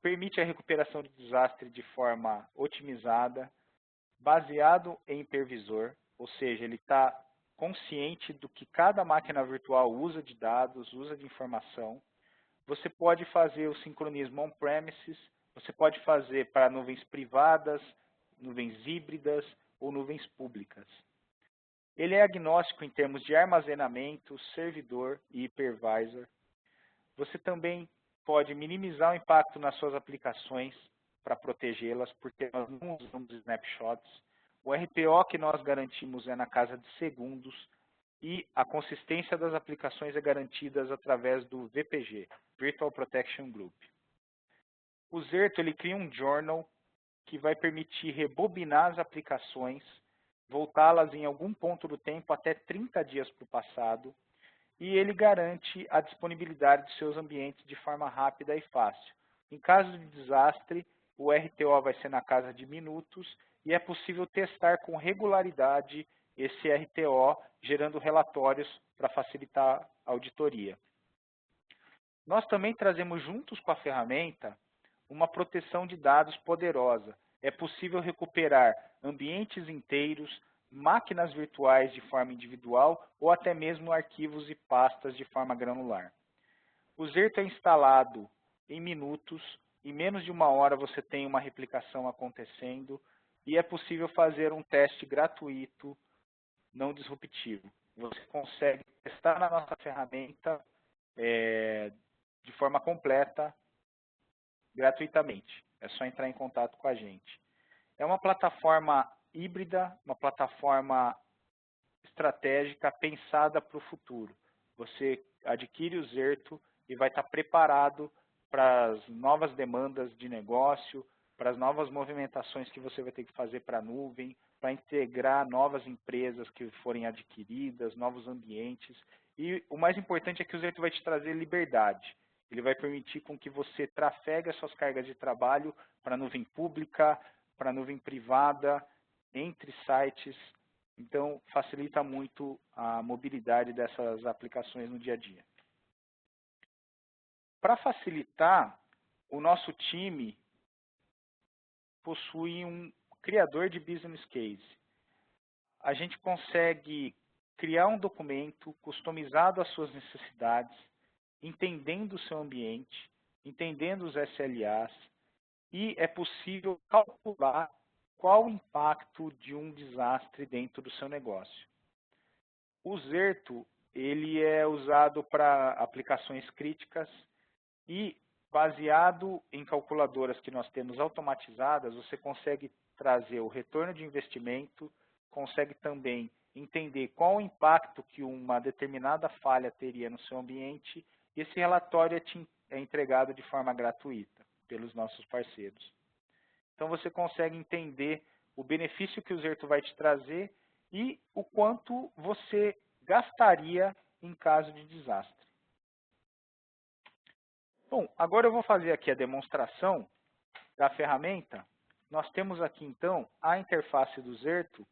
permite a recuperação de desastre de forma otimizada, baseado em hipervisor, ou seja, ele está consciente do que cada máquina virtual usa de dados, usa de informação. Você pode fazer o sincronismo on-premises, você pode fazer para nuvens privadas, nuvens híbridas ou nuvens públicas. Ele é agnóstico em termos de armazenamento, servidor e hypervisor. Você também pode minimizar o impacto nas suas aplicações para protegê-las, porque nós não usamos snapshots. O RPO que nós garantimos é na casa de segundos e a consistência das aplicações é garantida através do VPG, Virtual Protection Group. O Zerto ele cria um journal que vai permitir rebobinar as aplicações, voltá-las em algum ponto do tempo até 30 dias para o passado, e ele garante a disponibilidade de seus ambientes de forma rápida e fácil. Em caso de desastre, o RTO vai ser na casa de minutos e é possível testar com regularidade esse RTO, gerando relatórios para facilitar a auditoria. Nós também trazemos juntos com a ferramenta uma proteção de dados poderosa. É possível recuperar ambientes inteiros, máquinas virtuais de forma individual ou até mesmo arquivos e pastas de forma granular. O Zerto é instalado em minutos, em menos de 1 hora você tem uma replicação acontecendo e é possível fazer um teste gratuito, não disruptivo. Você consegue testar na nossa ferramenta de forma completa, gratuitamente. É só entrar em contato com a gente. É uma plataforma híbrida, uma plataforma estratégica pensada para o futuro. Você adquire o Zerto e vai estar preparado para as novas demandas de negócio, para as novas movimentações que você vai ter que fazer para a nuvem, para integrar novas empresas que forem adquiridas, novos ambientes. E o mais importante é que o Zerto vai te trazer liberdade. Ele vai permitir com que você trafegue as suas cargas de trabalho para a nuvem pública, para a nuvem privada, entre sites. Então, facilita muito a mobilidade dessas aplicações no dia a dia. Para facilitar, o nosso time possui um criador de business case. A gente consegue criar um documento customizado às suas necessidades, entendendo o seu ambiente, entendendo os SLAs, e é possível calcular qual o impacto de um desastre dentro do seu negócio. O Zerto, ele é usado para aplicações críticas e, baseado em calculadoras que nós temos automatizadas, você consegue trazer o retorno de investimento, consegue também entender qual o impacto que uma determinada falha teria no seu ambiente, e esse relatório é entregado de forma gratuita pelos nossos parceiros. Então você consegue entender o benefício que o Zerto vai te trazer e o quanto você gastaria em caso de desastre. Bom, agora eu vou fazer aqui a demonstração da ferramenta. Nós temos aqui então a interface do Zerto.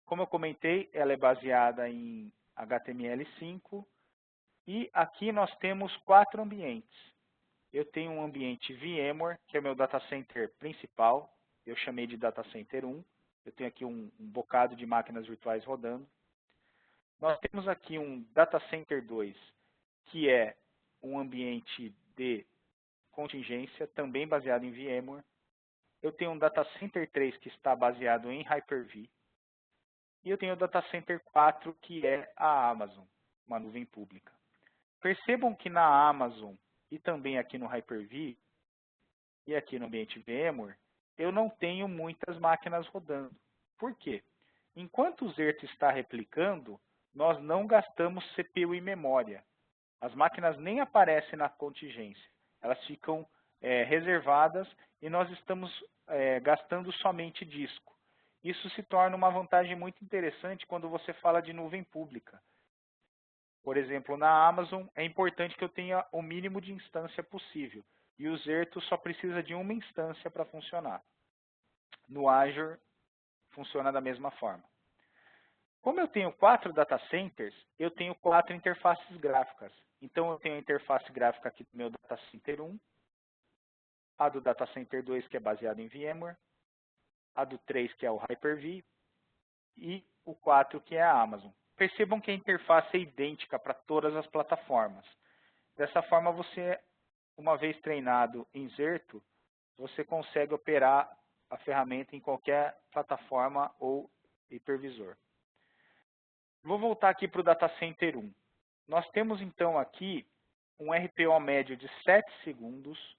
Como eu comentei, ela é baseada em HTML5 e aqui nós temos 4 ambientes. Eu tenho um ambiente VMware, que é o meu data center principal. Eu chamei de data center 1. Eu tenho aqui um bocado de máquinas virtuais rodando. Nós temos aqui um data center 2, que é um ambiente de contingência, também baseado em VMware. Eu tenho um data center 3, que está baseado em Hyper-V. E eu tenho o data center 4, que é a Amazon, uma nuvem pública. Percebam que na Amazon e também aqui no Hyper-V e aqui no ambiente VMware, eu não tenho muitas máquinas rodando. Por quê? Enquanto o Zerto está replicando, nós não gastamos CPU e memória. As máquinas nem aparecem na contingência. Elas ficam reservadas e nós estamos gastando somente disco. Isso se torna uma vantagem muito interessante quando você fala de nuvem pública. Por exemplo, na Amazon, é importante que eu tenha o mínimo de instância possível. E o Zerto só precisa de uma instância para funcionar. No Azure, funciona da mesma forma. Como eu tenho 4 data centers, eu tenho 4 interfaces gráficas. Então, eu tenho a interface gráfica aqui do meu data center 1, a do data center 2, que é baseado em VMware, a do 3, que é o Hyper-V, e o 4, que é a Amazon. Percebam que a interface é idêntica para todas as plataformas. Dessa forma, você, uma vez treinado em Zerto, você consegue operar a ferramenta em qualquer plataforma ou hipervisor. Vou voltar aqui para o Data Center 1. Nós temos então aqui um RPO médio de 7 segundos.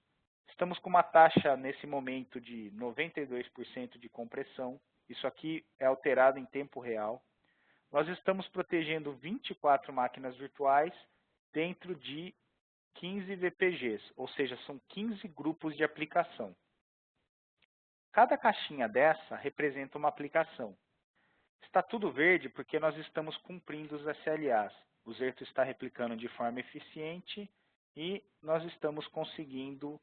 Estamos com uma taxa nesse momento de 92% de compressão. Isso aqui é alterado em tempo real. Nós estamos protegendo 24 máquinas virtuais dentro de 15 VPGs, ou seja, são 15 grupos de aplicação. Cada caixinha dessa representa uma aplicação. Está tudo verde porque nós estamos cumprindo os SLAs. O Zerto está replicando de forma eficiente e nós estamos conseguindo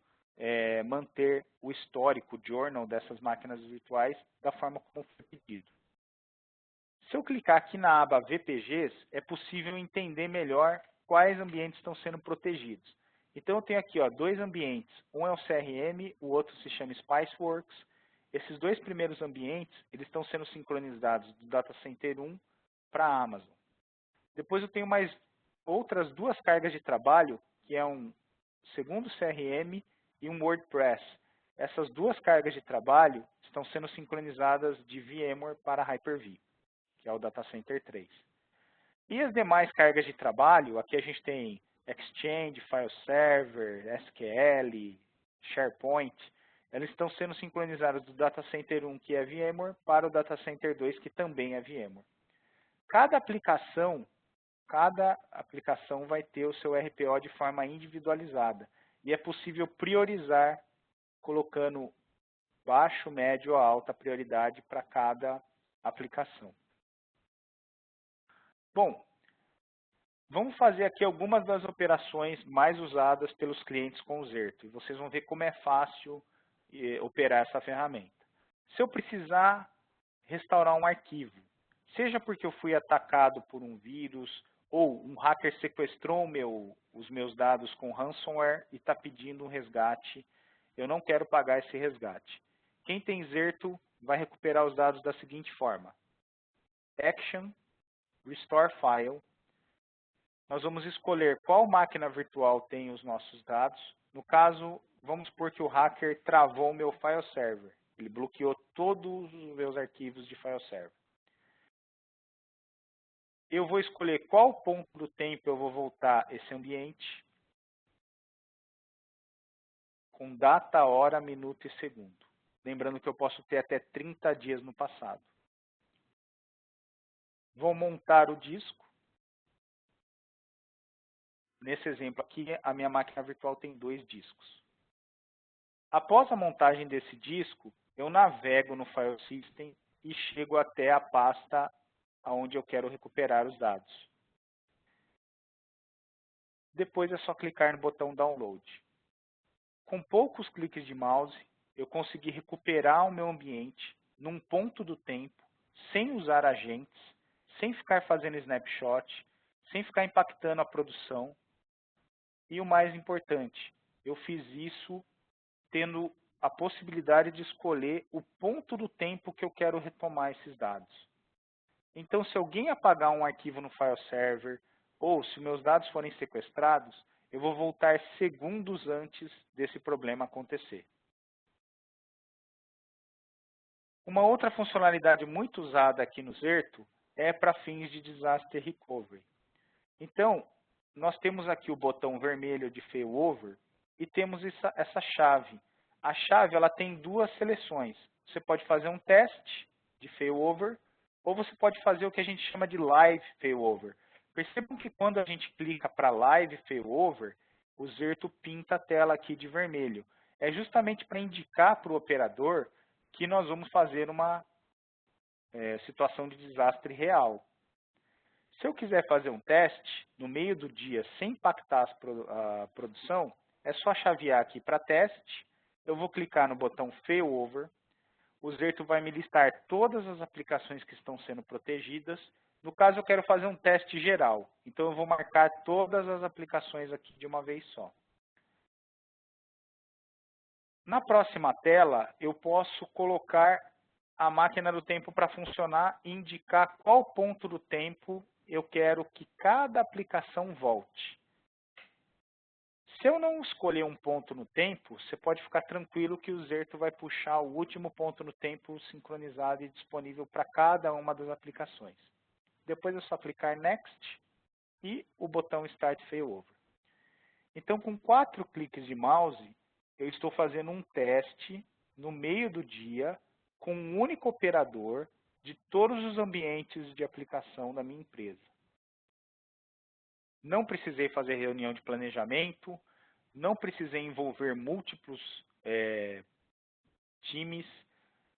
manter o histórico, o journal dessas máquinas virtuais da forma como foi pedido. Se eu clicar aqui na aba VPGs, é possível entender melhor quais ambientes estão sendo protegidos. Então, eu tenho aqui 2 ambientes. Um é o CRM, o outro se chama Spiceworks. Esses 2 primeiros ambientes, eles estão sendo sincronizados do Data Center 1 para a Amazon. Depois eu tenho mais outras 2 cargas de trabalho, que é um segundo CRM e um WordPress. Essas 2 cargas de trabalho estão sendo sincronizadas de VMware para Hyper-V, que é o Data Center 3. E as demais cargas de trabalho, aqui a gente tem Exchange, File Server, SQL, SharePoint. elas estão sendo sincronizadas do Data Center 1, que é VMware, para o Data Center 2, que também é VMware. Cada aplicação vai ter o seu RPO de forma individualizada. E é possível priorizar colocando baixo, médio ou alta prioridade para cada aplicação. Bom, vamos fazer aqui algumas das operações mais usadas pelos clientes com o Zerto. E vocês vão ver como é fácil operar essa ferramenta. Se eu precisar restaurar um arquivo, seja porque eu fui atacado por um vírus, ou um hacker sequestrou os meus dados com ransomware e está pedindo um resgate, eu não quero pagar esse resgate. Quem tem Zerto vai recuperar os dados da seguinte forma. Action, Restore File. Nós vamos escolher qual máquina virtual tem os nossos dados. No caso, vamos supor que o hacker travou o meu file server. Ele bloqueou todos os meus arquivos de file server. Eu vou escolher qual ponto do tempo eu vou voltar esse ambiente, com data, hora, minuto e segundo. Lembrando que eu posso ter até 30 dias no passado. Vou montar o disco. Nesse exemplo aqui, a minha máquina virtual tem 2 discos. Após a montagem desse disco, eu navego no File System e chego até a pasta onde eu quero recuperar os dados. Depois é só clicar no botão Download. Com poucos cliques de mouse, eu consegui recuperar o meu ambiente num ponto do tempo, sem usar agentes, sem ficar fazendo snapshot, sem ficar impactando a produção. E o mais importante, eu fiz isso tendo a possibilidade de escolher o ponto do tempo que eu quero retomar esses dados. Então, se alguém apagar um arquivo no file server, ou se meus dados forem sequestrados, eu vou voltar segundos antes desse problema acontecer. Uma outra funcionalidade muito usada aqui no Zerto é para fins de Disaster Recovery. Então, nós temos aqui o botão vermelho de Failover e temos essa chave. A chave ela tem 2 seleções. Você pode fazer um teste de Failover ou você pode fazer o que a gente chama de Live Failover. Percebam que quando a gente clica para Live Failover, o Zerto pinta a tela aqui de vermelho. É justamente para indicar para o operador que nós vamos fazer uma situação de desastre real. Se eu quiser fazer um teste no meio do dia sem impactar a produção, é só chavear aqui para teste. Eu vou clicar no botão Failover. O Zerto vai me listar todas as aplicações que estão sendo protegidas. No caso, eu quero fazer um teste geral. Então, eu vou marcar todas as aplicações aqui de uma vez só. Na próxima tela, eu posso colocar a máquina do tempo para funcionar e indicar qual ponto do tempo eu quero que cada aplicação volte. Se eu não escolher um ponto no tempo, você pode ficar tranquilo que o Zerto vai puxar o último ponto no tempo sincronizado e disponível para cada uma das aplicações. Depois é só clicar Next e o botão Start Failover. Então, com 4 cliques de mouse, eu estou fazendo um teste no meio do dia com um único operador de todos os ambientes de aplicação da minha empresa. Não precisei fazer reunião de planejamento, não precisei envolver múltiplos times,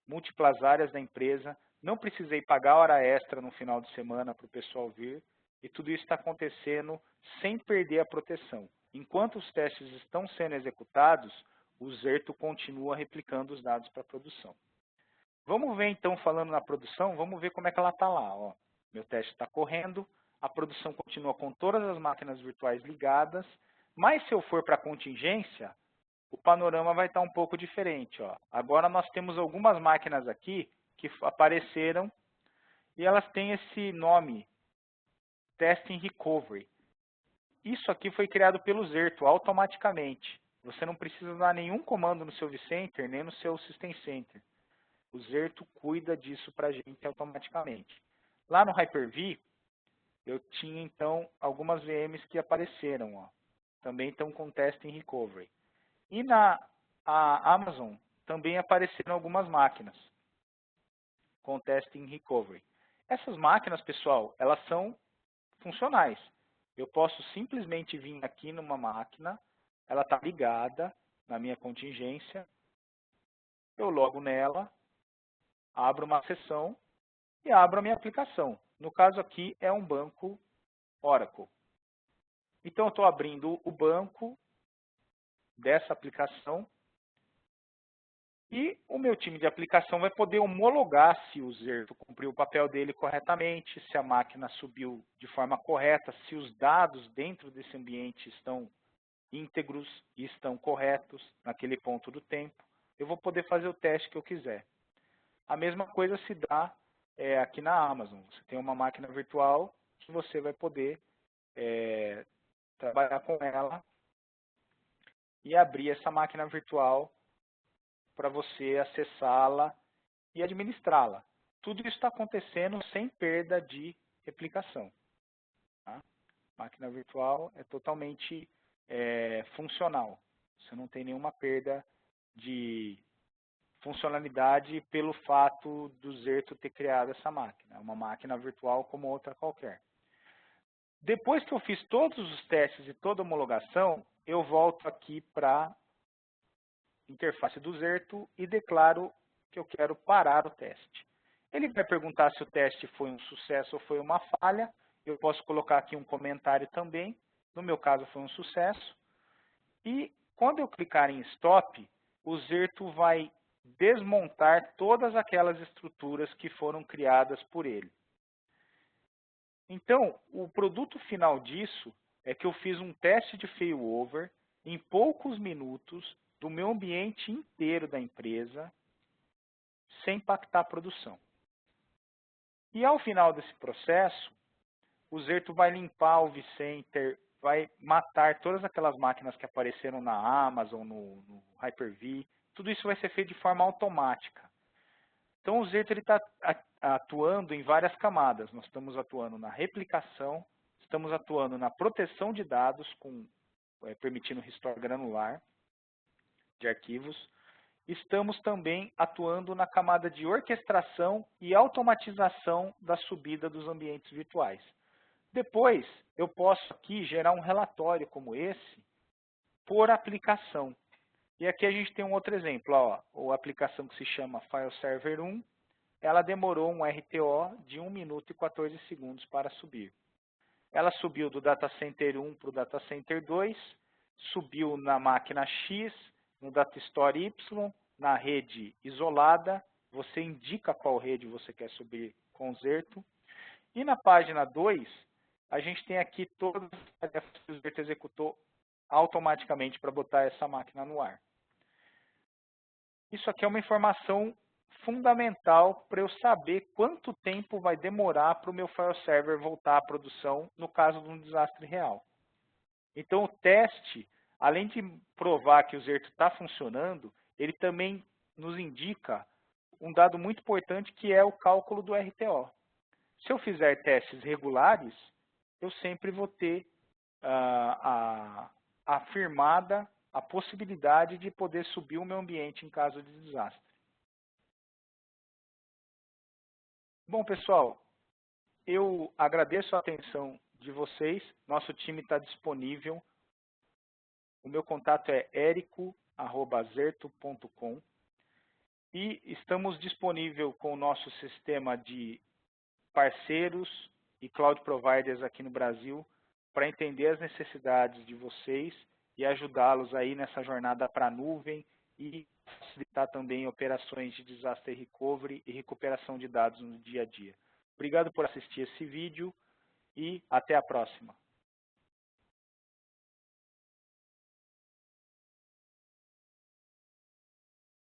múltiplas áreas da empresa, não precisei pagar hora extra no final de semana para o pessoal vir, e tudo isso está acontecendo sem perder a proteção. Enquanto os testes estão sendo executados, o Zerto continua replicando os dados para a produção. Vamos ver então, falando na produção, vamos ver como é que ela está lá. Ó. Meu teste está correndo, a produção continua com todas as máquinas virtuais ligadas, mas se eu for para a contingência, o panorama vai estar um pouco diferente. Ó. Agora nós temos algumas máquinas aqui que apareceram e elas têm esse nome, Testing Recovery. Isso aqui foi criado pelo Zerto automaticamente. Você não precisa dar nenhum comando no seu vCenter, nem no seu System Center. O Zerto cuida disso para a gente automaticamente. Lá no Hyper-V, eu tinha então algumas VMs que apareceram. Ó. Também estão com Testing Recovery. E na Amazon também apareceram algumas máquinas com Testing Recovery. Essas máquinas, pessoal, elas são funcionais. Eu posso simplesmente vir aqui numa máquina, ela está ligada na minha contingência, eu logo nela, abro uma sessão e abro a minha aplicação. No caso aqui é um banco Oracle. Então eu estou abrindo o banco dessa aplicação e o meu time de aplicação vai poder homologar se o Zerto cumpriu o papel dele corretamente, se a máquina subiu de forma correta, se os dados dentro desse ambiente estão íntegros e estão corretos naquele ponto do tempo. Eu vou poder fazer o teste que eu quiser. A mesma coisa se dá aqui na Amazon. Você tem uma máquina virtual que você vai poder trabalhar com ela e abrir essa máquina virtual para você acessá-la e administrá-la. Tudo isso está acontecendo sem perda de replicação. Tá? A máquina virtual é totalmente funcional. Você não tem nenhuma perda de funcionalidade pelo fato do Zerto ter criado essa máquina. É uma máquina virtual como outra qualquer. Depois que eu fiz todos os testes e toda a homologação, eu volto aqui para a interface do Zerto e declaro que eu quero parar o teste. Ele vai perguntar se o teste foi um sucesso ou foi uma falha. Eu posso colocar aqui um comentário também. No meu caso, foi um sucesso. E quando eu clicar em Stop, o Zerto vai desmontar todas aquelas estruturas que foram criadas por ele. Então, o produto final disso é que eu fiz um teste de failover em poucos minutos do meu ambiente inteiro da empresa, sem impactar a produção. E ao final desse processo, o Zerto vai limpar o vCenter, vai matar todas aquelas máquinas que apareceram na Amazon, no Hyper-V. Tudo isso vai ser feito de forma automática. Então, o Zerto está atuando em várias camadas. Nós estamos atuando na replicação, estamos atuando na proteção de dados, permitindo restore granular de arquivos. Estamos também atuando na camada de orquestração e automatização da subida dos ambientes virtuais. Depois, eu posso aqui gerar um relatório como esse por aplicação. E aqui a gente tem um outro exemplo, ó, a aplicação que se chama File Server 1, ela demorou um RTO de 1 minuto e 14 segundos para subir. Ela subiu do Data Center 1 para o Data Center 2, subiu na máquina X, no Data Store Y, na rede isolada, você indica qual rede você quer subir com o Zerto. E na página 2, a gente tem aqui todas as tarefas que o Zerto executou automaticamente para botar essa máquina no ar. Isso aqui é uma informação fundamental para eu saber quanto tempo vai demorar para o meu file server voltar à produção no caso de um desastre real. Então, o teste, além de provar que o Zerto está funcionando, ele também nos indica um dado muito importante, que é o cálculo do RTO. Se eu fizer testes regulares, eu sempre vou ter afirmada a possibilidade de poder subir o meu ambiente em caso de desastre. Bom, pessoal, eu agradeço a atenção de vocês. Nosso time está disponível. O meu contato é erico@zerto.com e estamos disponíveis com o nosso sistema de parceiros e cloud providers aqui no Brasil para entender as necessidades de vocês e ajudá-los aí nessa jornada para a nuvem e facilitar também operações de disaster recovery e recuperação de dados no dia a dia. Obrigado por assistir esse vídeo e até a próxima.